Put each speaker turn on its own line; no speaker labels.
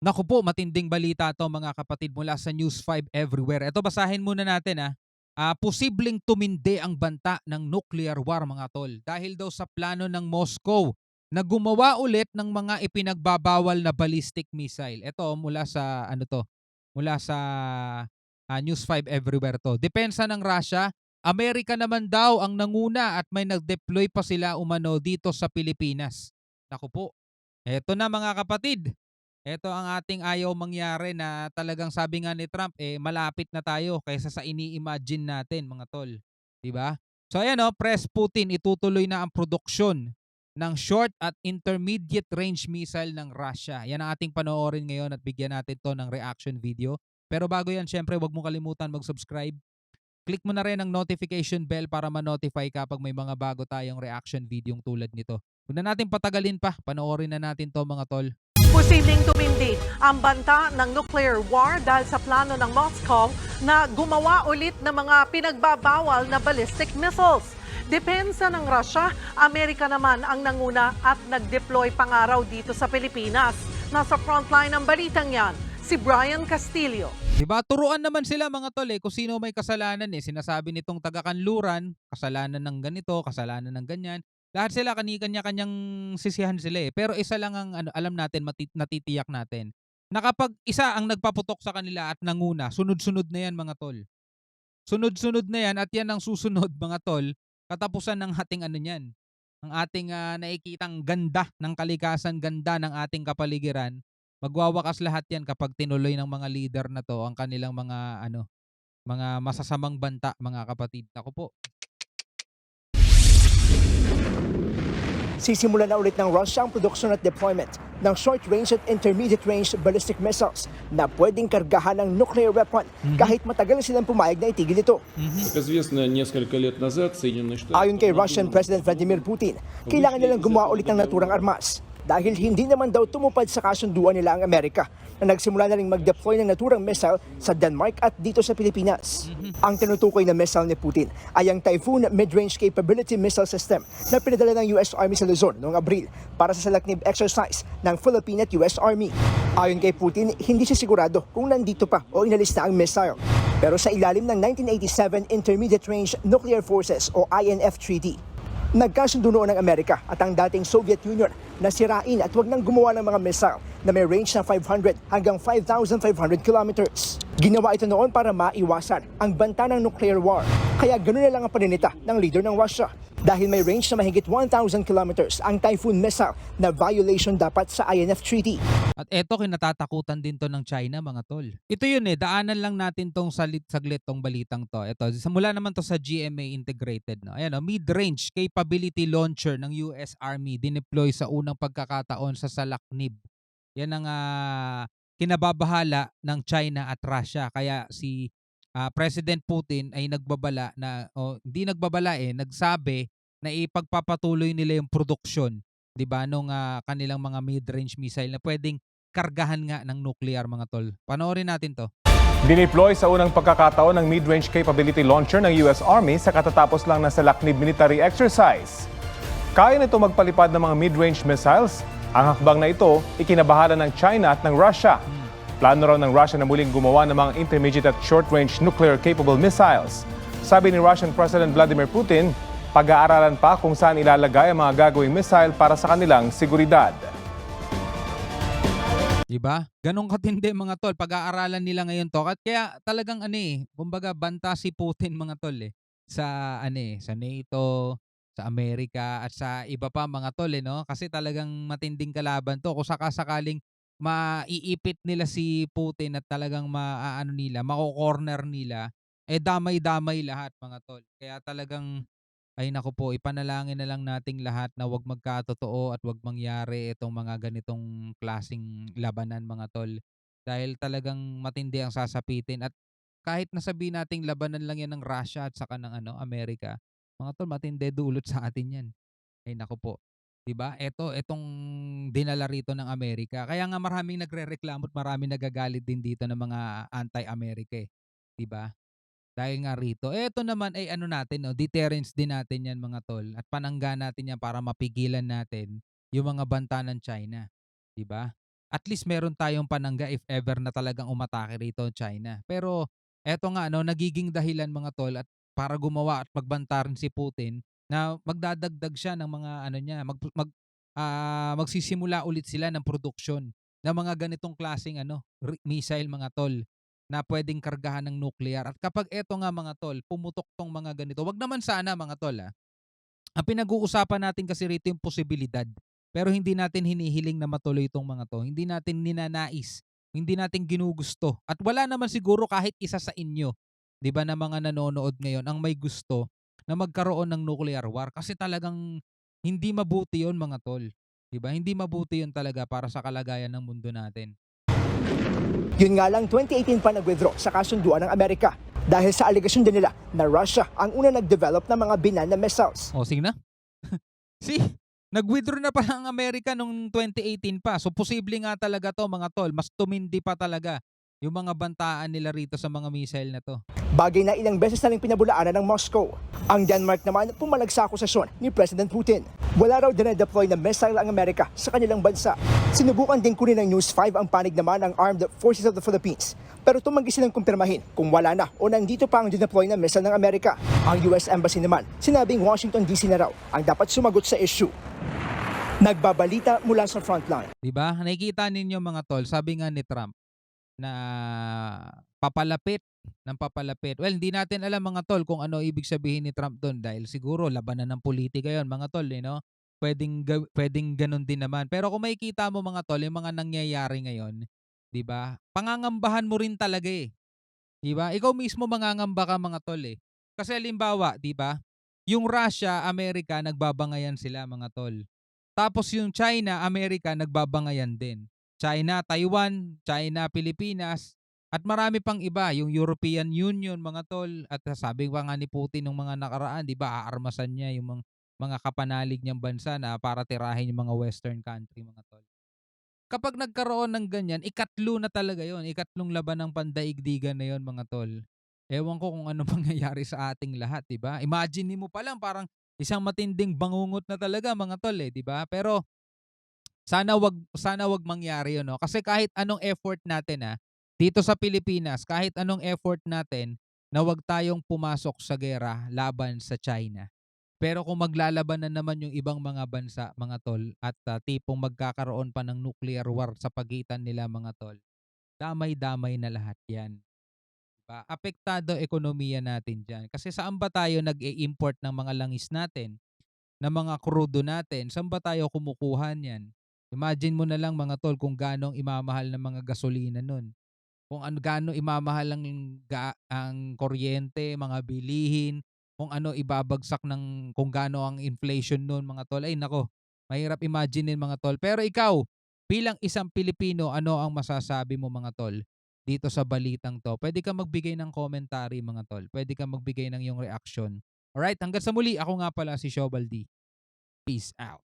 Naku po, matinding balita 'to mga kapatid mula sa News 5 Everywhere. Eto basahin muna natin, posibleng tumindi ang banta ng nuclear war mga tol dahil daw sa plano ng Moscow na gumawa ulit ng mga ipinagbabawal na ballistic missile. Eto mula sa ano 'to, mula sa News 5 Everywhere 'to. Depensa ng Russia, Amerika naman daw ang nanguna at may nag-deploy pa sila umano dito sa Pilipinas. Naku po, eto na mga kapatid. Eto ang ating ayaw mangyari na talagang sabi nga ni Trump, malapit na tayo kaysa sa ini-imagine natin mga tol, 'di ba? So ayan, Press Putin itutuloy na ang produksyon ng short at intermediate range missile ng Russia. Yan ang ating panoorin ngayon at bigyan natin 'to ng reaction video. Pero bago yan, syempre 'wag mo kalimutan mag-subscribe. Click mo na rin ang notification bell para ma-notify kapag may mga bago tayong reaction videong tulad nito. Huwag na natin patagalin pa, panoorin na natin 'to mga tol.
Posibleng tumindi ang banta ng nuclear war dahil sa plano ng Moscow na gumawa ulit ng mga pinagbabawal na ballistic missiles. Depensa ng Russia, Amerika naman ang nanguna at nag-deploy pangaraw dito sa Pilipinas. Nasa frontline ng balitang yan, si Brian Castillo.
Diba, turuan naman sila mga tol kung sino may kasalanan Sinasabi nitong taga-kanluran, kasalanan ng ganito, kasalanan ng ganyan. Lahat sila kanya-kanyang sisihan sila Pero isa lang ang ano, alam natin, natitiyak natin. Na kapag isa ang nagpaputok sa kanila at nanguna, sunod-sunod na yan mga tol. Sunod-sunod na yan at yan ang susunod mga tol, katapusan ng ating ano niyan. Ang ating nakikitang ganda ng kalikasan, ganda ng ating kapaligiran, magwawakas lahat yan kapag tinuloy ng mga leader na 'to ang kanilang mga ano, mga masasamang banta mga kapatid. Naku po.
Sisimula na ulit ng Russia ang produksyon at deployment ng short-range at intermediate-range ballistic missiles na pwedeng kargahan ng nuclear weapon kahit matagal na silang pumayag na itigil ito.
Как известно, несколько лет назад Соединенные Штаты
Ayon kay Russian President Vladimir Putin, kailangan nilang gumawa ulit ng naturang armas dahil hindi naman daw tumupad sa kasunduan nila ang Amerika na nagsimula na ring mag-deploy ng naturang missile sa Denmark at dito sa Pilipinas. Ang tinutukoy na missile ni Putin ay ang Typhoon Mid-Range Capability Missile System na pinadala ng US Army sa Luzon noong Abril para sa salaknib exercise ng Philippine at US Army. Ayon kay Putin, hindi siya sigurado kung nandito pa o inalis na ang missile. Pero sa ilalim ng 1987 Intermediate Range Nuclear Forces o INF Treaty, nagkasundo noon ng Amerika at ang dating Soviet Union na sirain at huwag nang gumawa ng mga missile na may range na 500 hanggang 5,500 kilometers. Ginawa ito noon para maiwasan ang banta ng nuclear war. Kaya ganoon na lang ang paninita ng leader ng Russia. Dahil may range na mahigit 1,000 kilometers ang Typhoon missile na violation dapat sa INF Treaty.
At eto kinatatakutan din 'to ng China mga tol. Ito yun daanan lang natin 'tong saglit tong balitang 'to. Ito, simula naman 'to sa GMA Integrated 'no. Ayan mid-range capability launcher ng US Army dineploy sa unang pagkakataon sa Salaknib. Yan ang kinababahala ng China at Russia. Kaya si President Putin ay nagbabala na o hindi nagbabala nagsabi na ipagpapatuloy nila yung produksyon, 'di ba, nung kanilang mga mid-range missile na pwedeng kargahan nga ng nuclear mga tol. Panoorin natin 'to.
Dineploy sa unang pagkakataon ng mid-range capability launcher ng US Army sa katatapos lang ng Salaknib military exercise. Kaya nito magpalipad ng mga mid-range missiles. Ang hakbang na ito, ikinabahala ng China at ng Russia. Plano raw ng Russia na muling gumawa ng mga intermediate at short-range nuclear-capable missiles. Sabi ni Russian President Vladimir Putin, pag-aaralan pa kung saan ilalagay ang mga gagawing missile para sa kanilang seguridad.
Diba? Ganong katindi mga tol. Pag-aaralan nila ngayon 'to. At kaya talagang kumbaga banta si Putin mga tol sa sa NATO, sa Amerika at sa iba pa mga tol no. Kasi talagang matinding kalaban 'to. Kung sakasakaling maiipit nila si Putin at talagang maaano nila, mako-corner nila, damay-damay lahat mga tol. Kaya talagang ay naku po, ipanalangin na lang nating lahat na 'wag magkatotoo at 'wag mangyari itong mga ganitong klasing labanan mga tol. Dahil talagang matindi ang sasapitin at kahit na sabihin nating labanan lang 'yan ng Russia at saka ng Amerika, mga tol matindi dulot sa atin 'yan. Ay naku po, 'di ba? Etong dinala rito ng Amerika. Kaya nga maraming nagrereklamo at maraming nagagalit din dito ng mga anti-America 'di ba? Dahil nga rito. Eto naman ay ano natin 'no, deterrence din natin 'yan mga tol at panangga natin 'yan para mapigilan natin yung mga banta ng China, 'di ba? at least meron tayong panangga if ever na talagang umatake rito ang China. Pero eto nga no, nagiging dahilan mga tol at para gumawa at magbanta rin si Putin na magdadagdag siya ng mga ano niya, magsisimula ulit sila ng produksyon ng mga ganitong klaseng ano, missile mga tol na pwedeng kargahan ng nuclear. At kapag eto nga mga tol, pumutok tong mga ganito, wag naman sana mga tol ang pinag-uusapan natin kasi rito yung posibilidad. Pero hindi natin hinihiling na matuloy itong mga to. Hindi natin ninanais. Hindi natin ginugusto. At wala naman siguro kahit isa sa inyo, 'di ba, na mga nanonood ngayon ang may gusto na magkaroon ng nuclear war kasi talagang hindi mabuti 'yon mga tol. 'Di ba? Hindi mabuti 'yon talaga para sa kalagayan ng mundo natin.
Yun nga lang 2018 pa nag-withdraw sa kasunduan ng Amerika dahil sa aligasyon din nila na Russia ang una nag-develop ng mga binan na missiles.
O sige na. See, nag-withdraw na pala ang Amerika nung 2018 pa. So posible nga talaga 'to mga tol, mas tumindi pa talaga yung mga bantaan nila rito sa mga missile na 'to.
Bagay na ilang beses na rin pinabulaanan ng Moscow. Ang Denmark naman pumalag sa akusasyon ni President Putin. Wala raw dinedeploy na missile ang Amerika sa kanilang bansa. Sinubukan din kunin ng News 5 ang panig naman ng Armed Forces of the Philippines. Pero tumanggi silang kumpirmahin kung wala na o nandito pa ang dineploy na missile ng Amerika. Ang US Embassy naman, sinabing Washington DC na raw ang dapat sumagot sa issue. Nagbabalita mula sa frontline.
'Di ba? Nakikita ninyo mga tol, sabi nga ni Trump na papalapit ng papalapit. Well, hindi natin alam mga tol kung ano ibig sabihin ni Trump doon dahil siguro labanan ng politika 'yon mga tol, no? Pwedeng ganun din naman. Pero kung makikita mo mga tol, yung mga nangyayari ngayon, 'di ba? Pangangambahan mo rin talaga eh. 'Di ba? Ikaw mismo mangangamba ka mga tol eh. Kasi halimbawa, 'di ba? Yung Russia, Amerika nagbabangayan sila mga tol. Tapos yung China, Amerika nagbabangayan din. China, Taiwan, China, Pilipinas, at marami pang iba, yung European Union mga tol, at sabi pa nga ni Putin nung mga nakaraan, 'di ba, aarmasan niya yung mga kapanalig niyang bansa na para tirahin yung mga western country mga tol. Kapag nagkaroon ng ganyan, ikatlo na talaga 'yon, ikatlong laban ng pandaigdigan na 'yon mga tol. Ewan ko kung ano mangyayari sa ating lahat, 'di ba? Imagine mo pa lang parang isang matinding bangungot na talaga mga tol eh, 'di ba? Pero sana wag mangyari 'yun, no? Kasi kahit anong effort natin dito sa Pilipinas, kahit anong effort natin na wag tayong pumasok sa giyera laban sa China. Pero kung maglalaban na naman yung ibang mga bansa, mga tol, at tipong magkakaroon pa ng nuclear war sa pagitan nila mga tol, damay-damay na lahat 'yan. 'Di ba? Apektado ekonomiya natin diyan. Kasi saan ba tayo nag-i-import ng mga langis natin, ng mga krudo natin? Saan ba tayo kumukuha niyan? Imagine mo na lang mga tol kung gaano ang imamahal ng mga gasolina nun. Kung ano gaano imamahal ang kuryente, mga bilihin, kung ano ibabagsak ng kung gaano ang inflation noon mga tol. Ay nako, mahirap imagine mga tol. Pero ikaw, bilang isang Pilipino, ano ang masasabi mo mga tol dito sa balitang to? Pwede ka magbigay ng commentary mga tol. Pwede ka magbigay ng iyong reaction. Alright, hanggang sa muli, ako nga pala si Shobaldi. Peace out.